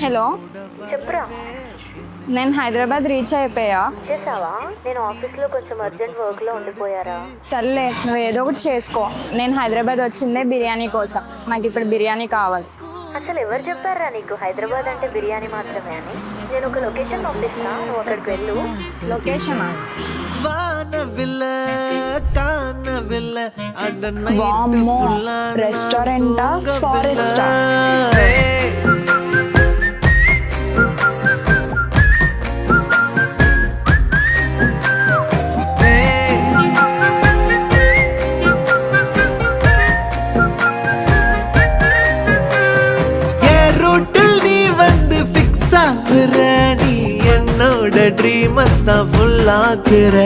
Hello, చెప్పురా. నేను Hyderabad reach అయిపోయా. చేసావా? నేను ఆఫీస్లో కొంచెం అర్జెంట్ వర్క్లో ఉండిపోయారా. సర్లే, నువ్వు ఏదో ఒకటి చేసుకో. నేను హైదరాబాద్ వచ్చిందే బిర్యానీ కోసం. నాకు ఇప్పుడు బిర్యానీ కావాలి. అసలు ఎవరు చెప్పారా నీకు హైదరాబాద్ అంటే బిర్యానీ మాత్రమే అని? నేను ఒక లొకేషన్ పంపిస్తా, నువ్వు అక్కడికి వెళ్ళు. లొకేషనా? వామ్మో, రెస్టారెంటా ఫారెస్టా? என்னோட ட்ரீம் தான் ஃபுல் ஆக்குற